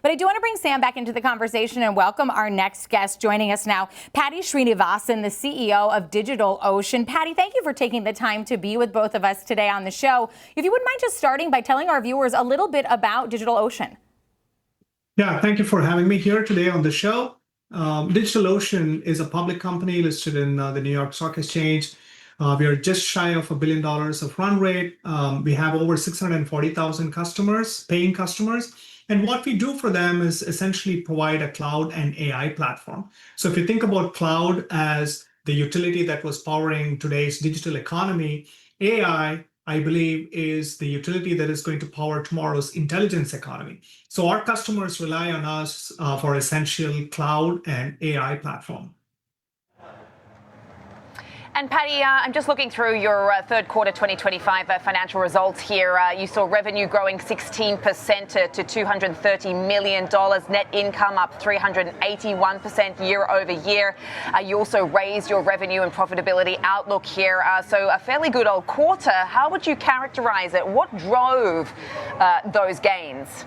But I do want to bring Sam back into the conversation and welcome our next guest joining us now, Paddy Srinivasan, the CEO of DigitalOcean. Paddy, thank you for taking the time to be with both of us today on the show. If you wouldn't mind just starting by telling our viewers a little bit about DigitalOcean. Yeah, thank you for having me here today on the show. DigitalOcean is a public company listed in the New York Stock Exchange. We are just shy of $1 billion of run rate. We have over 640,000 customers, paying customers. And what we do for them is essentially provide a cloud and AI platform. So if you think about cloud as the utility that was powering today's digital economy, AI, I believe, is the utility that is going to power tomorrow's intelligence economy. So our customers rely on us for essential cloud and AI platform. And Paddy, I'm just looking through your third quarter 2025 financial results here. You saw revenue growing 16% to $230 million, net income up 381% year over year. You also raised your revenue and profitability outlook here. So a fairly good old quarter. How would you characterize it? What drove those gains?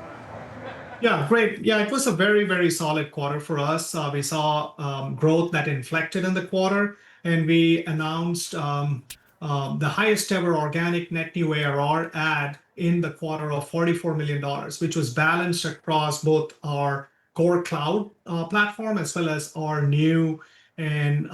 Yeah, great. Yeah, it was a very, very solid quarter for us. We saw growth that inflected in the quarter. And we announced the highest ever organic net new ARR add in the quarter of $44 million, which was balanced across both our core cloud platform as well as our new and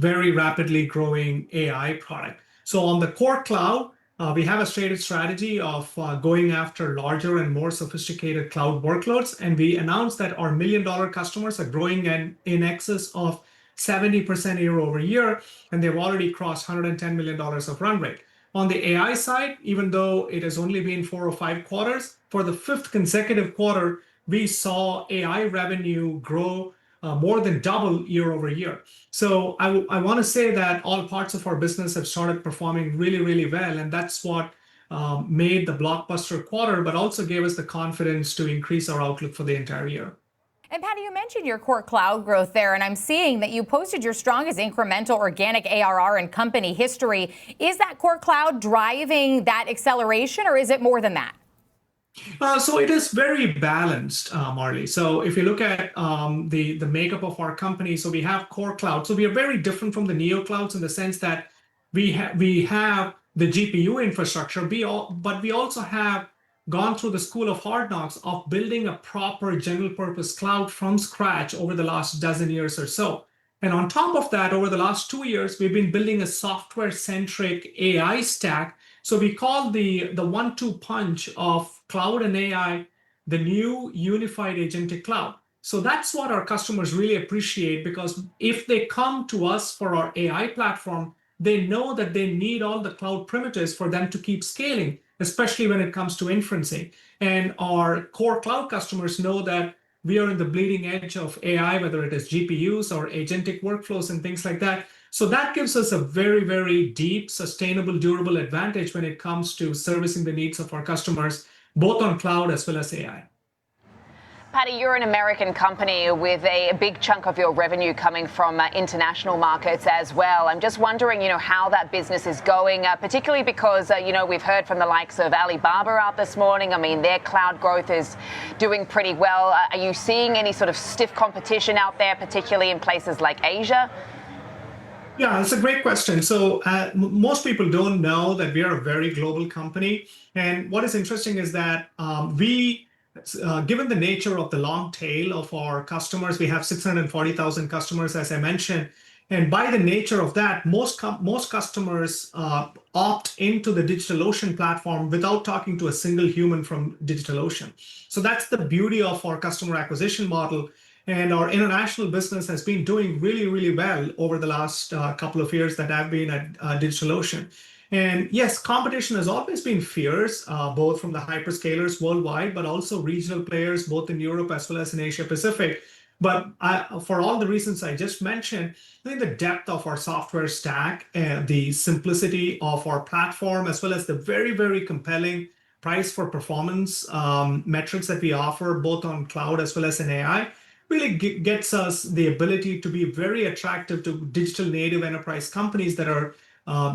very rapidly growing AI product. So on the core cloud, we have a stated strategy of going after larger and more sophisticated cloud workloads. And we announced that our $1 million customers are growing in excess of 70% year over year, and they've already crossed $110 million of run rate. On the AI side, even though it has only been 4 or 5 quarters, for the 5th consecutive quarter, we saw AI revenue grow more than double year over year. So I want to say that all parts of our business have started performing really, really well, and that's what made the blockbuster quarter, but also gave us the confidence to increase our outlook for the entire year. And Paddy, you mentioned your core cloud growth there, and I'm seeing that you posted your strongest incremental organic ARR in company history. Is that core cloud driving that acceleration, or is it more than that? So it is very balanced, Marley. So if you look at the makeup of our company, so we have core cloud. So we are very different from the neo clouds in the sense that we have the GPU infrastructure, but we also have gone through the school of hard knocks of building a proper general purpose cloud from scratch over the last dozen years or so. And on top of that, over the last 2 years, we've been building a software-centric AI stack. So we call the 1-2 punch of cloud and AI the new unified agentic cloud. So that's what our customers really appreciate, because if they come to us for our AI platform, they know that they need all the cloud primitives for them to keep scaling, especially when it comes to inferencing. And our core cloud customers know that we are in the bleeding edge of AI, whether it is GPUs or agentic workflows and things like that. So that gives us a very, very deep, sustainable, durable advantage when it comes to servicing the needs of our customers, both on cloud as well as AI. Paddy, you're an American company with a big chunk of your revenue coming from international markets as well. I'm just wondering, how that business is going, particularly because, we've heard from the likes of Alibaba out this morning. I mean, their cloud growth is doing pretty well. Are you seeing any sort of stiff competition out there, particularly in places like Asia? Yeah, that's a great question. So most people don't know that we are a very global company. And what is interesting is that given the nature of the long tail of our customers, we have 640,000 customers, as I mentioned. And by the nature of that, most customers opt into the DigitalOcean platform without talking to a single human from DigitalOcean. So that's the beauty of our customer acquisition model. And our international business has been doing really, really well over the last couple of years that I've been at DigitalOcean. And yes, competition has always been fierce, both from the hyperscalers worldwide, but also regional players, both in Europe as well as in Asia Pacific. But for all the reasons I just mentioned, I think the depth of our software stack and the simplicity of our platform, as well as the very, very compelling price for performance metrics that we offer, both on cloud as well as in AI, really gets us the ability to be very attractive to digital native enterprise companies that are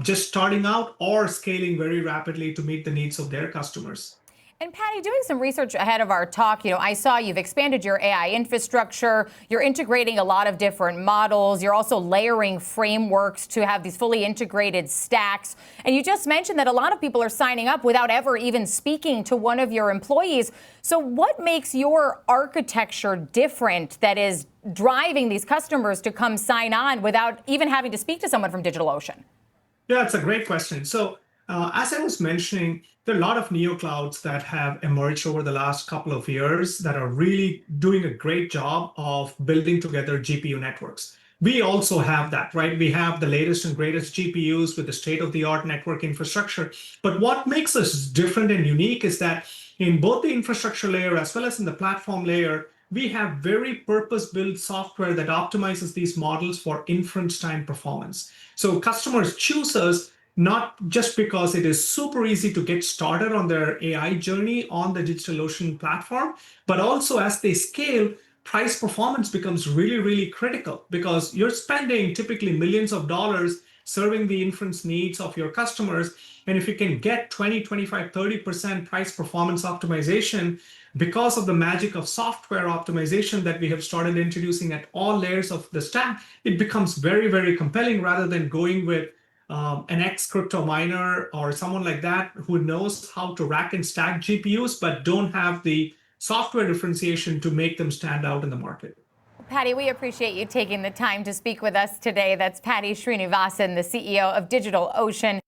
just starting out or scaling very rapidly to meet the needs of their customers. And Paddy, doing some research ahead of our talk, I saw you've expanded your AI infrastructure. You're integrating a lot of different models. You're also layering frameworks to have these fully integrated stacks. And you just mentioned that a lot of people are signing up without ever even speaking to one of your employees. So what makes your architecture different that is driving these customers to come sign on without even having to speak to someone from DigitalOcean? Yeah, it's a great question. So, as I was mentioning, there are a lot of neoclouds that have emerged over the last couple of years that are really doing a great job of building together GPU networks. We also have that, right? We have the latest and greatest GPUs with the state-of-the-art network infrastructure. But what makes us different and unique is that in both the infrastructure layer as well as in the platform layer, we have very purpose-built software that optimizes these models for inference time performance. So customers choose us not just because it is super easy to get started on their AI journey on the DigitalOcean platform, but also as they scale, price performance becomes really, really critical because you're spending typically millions of dollars serving the inference needs of your customers. And if you can get 20, 25, 30% price performance optimization because of the magic of software optimization that we have started introducing at all layers of the stack, it becomes very, very compelling rather than going with an ex-crypto miner or someone like that who knows how to rack and stack GPUs, but don't have the software differentiation to make them stand out in the market. Paddy, we appreciate you taking the time to speak with us today. That's Paddy Srinivasan, the CEO of DigitalOcean.